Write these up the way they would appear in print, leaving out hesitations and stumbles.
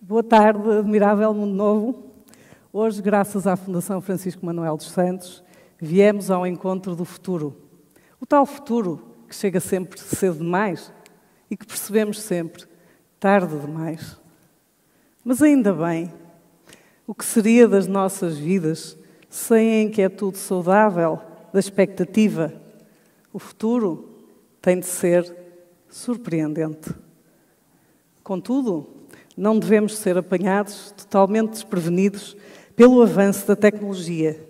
Boa tarde, admirável mundo novo. Hoje, graças à Fundação Francisco Manuel dos Santos, viemos ao encontro do futuro. O tal futuro que chega sempre cedo demais e que percebemos sempre tarde demais. Mas ainda bem, o que seria das nossas vidas sem a inquietude saudável da expectativa? O futuro tem de ser surpreendente. Contudo, não devemos ser apanhados totalmente desprevenidos pelo avanço da tecnologia.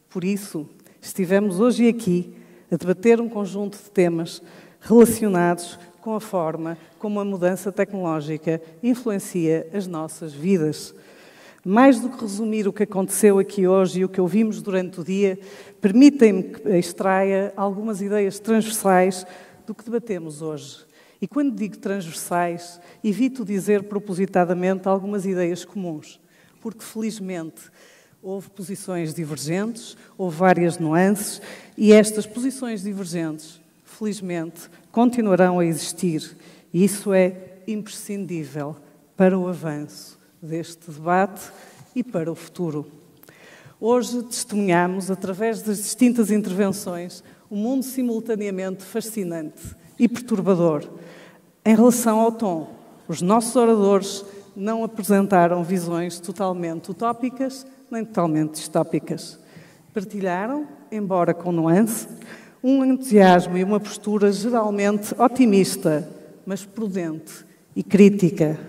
Por isso, estivemos hoje aqui a debater um conjunto de temas relacionados com a forma como a mudança tecnológica influencia as nossas vidas. Mais do que resumir o que aconteceu aqui hoje e o que ouvimos durante o dia, permitem-me que extraia algumas ideias transversais do que debatemos hoje. E quando digo transversais, evito dizer propositadamente algumas ideias comuns, porque felizmente houve posições divergentes, houve várias nuances, e estas posições divergentes, felizmente, continuarão a existir. E isso é imprescindível para o avanço deste debate e para o futuro. Hoje testemunhamos, através das distintas intervenções, um mundo simultaneamente fascinante e perturbador. Em relação ao tom, os nossos oradores não apresentaram visões totalmente utópicas nem totalmente distópicas. Partilharam, embora com nuance, um entusiasmo e uma postura geralmente otimista, mas prudente e crítica.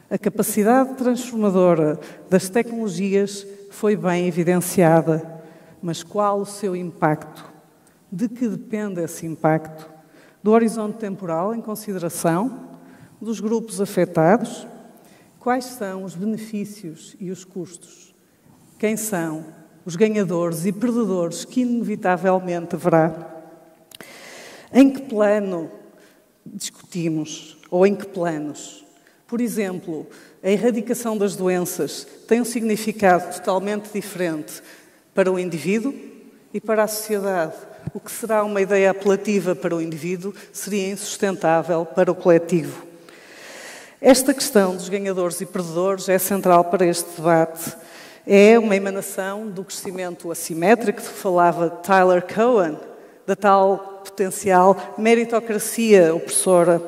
A capacidade transformadora das tecnologias foi bem evidenciada, mas qual o seu impacto? De que depende esse impacto? Do horizonte temporal em consideração? Dos grupos afetados? Quais são os benefícios e os custos? Quem são os ganhadores e perdedores que inevitavelmente haverá? Em que plano discutimos? Ou em que planos? Por exemplo, a erradicação das doenças tem um significado totalmente diferente para o indivíduo e para a sociedade. O que será uma ideia apelativa para o indivíduo seria insustentável para o coletivo. Esta questão dos ganhadores e perdedores é central para este debate. É uma emanação do crescimento assimétrico de que falava Tyler Cowen, da tal potencial meritocracia opressora.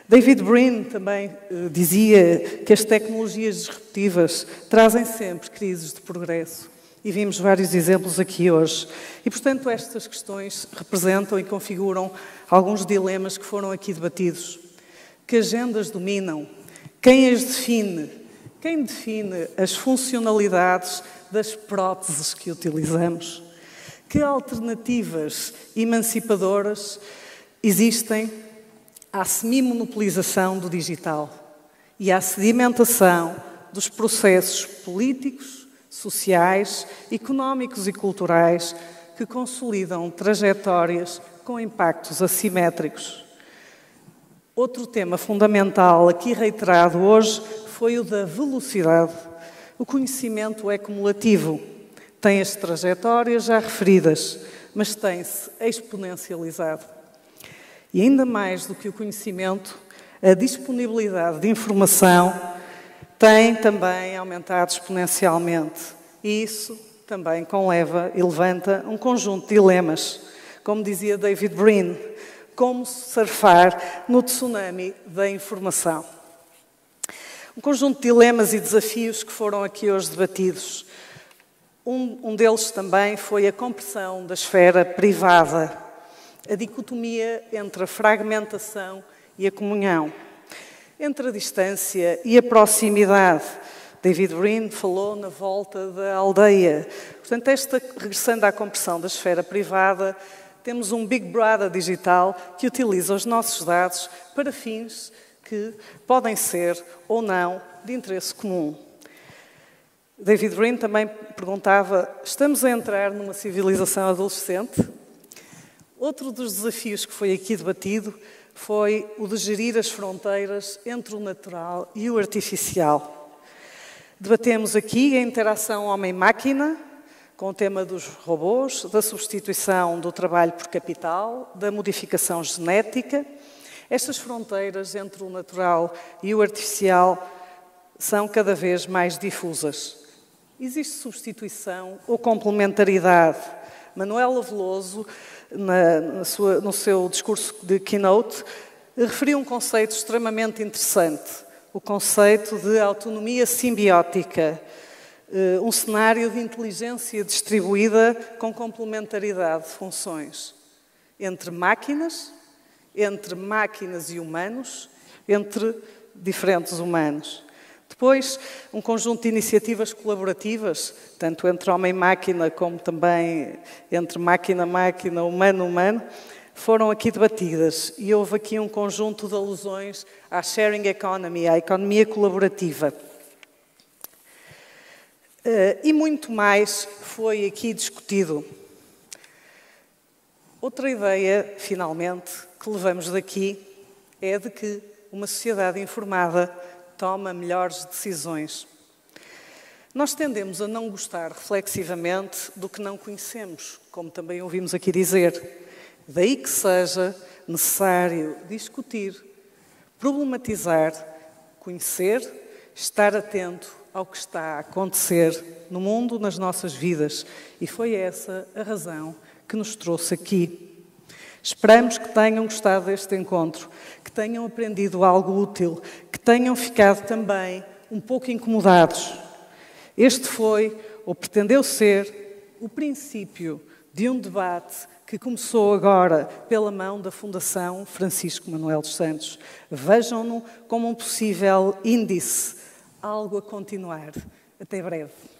David Brin também dizia que as tecnologias disruptivas trazem sempre crises de progresso. E vimos vários exemplos aqui hoje. E, portanto, estas questões representam e configuram alguns dilemas que foram aqui debatidos. Que agendas dominam? Quem as define? Quem define as funcionalidades das próteses que utilizamos? Que alternativas emancipadoras existem à semimonopolização do digital e à sedimentação dos processos políticos, sociais, económicos e culturais que consolidam trajetórias com impactos assimétricos? Outro tema fundamental, aqui reiterado hoje, foi o da velocidade. O conhecimento é cumulativo, tem as trajetórias já referidas, mas tem-se exponencializado. E ainda mais do que o conhecimento, a disponibilidade de informação tem também aumentado exponencialmente. E isso também conleva e levanta um conjunto de dilemas. Como dizia David Brin, como surfar no tsunami da informação. Um conjunto de dilemas e desafios que foram aqui hoje debatidos. Um deles também foi a compressão da esfera privada, a dicotomia entre a fragmentação e a comunhão, entre a distância e a proximidade. David Brin falou na volta da aldeia. Portanto, regressando à compressão da esfera privada, temos um Big Brother digital que utiliza os nossos dados para fins que podem ser ou não de interesse comum. David Brin também perguntava: estamos a entrar numa civilização adolescente? Outro dos desafios que foi aqui debatido foi o de gerir as fronteiras entre o natural e o artificial. Debatemos aqui a interação homem-máquina, com o tema dos robôs, da substituição do trabalho por capital, da modificação genética. Estas fronteiras entre o natural e o artificial são cada vez mais difusas. Existe substituição ou complementaridade? Manuela Veloso, no seu discurso de keynote, referiu um conceito extremamente interessante, o conceito de autonomia simbiótica, um cenário de inteligência distribuída com complementaridade de funções entre máquinas e humanos, entre diferentes humanos. Depois, um conjunto de iniciativas colaborativas, tanto entre homem e máquina, como também entre máquina-máquina, humano-humano, foram aqui debatidas. E houve aqui um conjunto de alusões à sharing economy, à economia colaborativa. E muito mais foi aqui discutido. Outra ideia, finalmente, que levamos daqui é de que uma sociedade informada toma melhores decisões. Nós tendemos a não gostar reflexivamente do que não conhecemos, como também ouvimos aqui dizer. Daí que seja necessário discutir, problematizar, conhecer, estar atento ao que está a acontecer no mundo, nas nossas vidas. E foi essa a razão que nos trouxe aqui. Esperamos que tenham gostado deste encontro, que tenham aprendido algo útil, que tenham ficado também um pouco incomodados. Este foi, ou pretendeu ser, o princípio de um debate que começou agora pela mão da Fundação Francisco Manuel dos Santos. Vejam-no como um possível índice, algo a continuar. Até breve.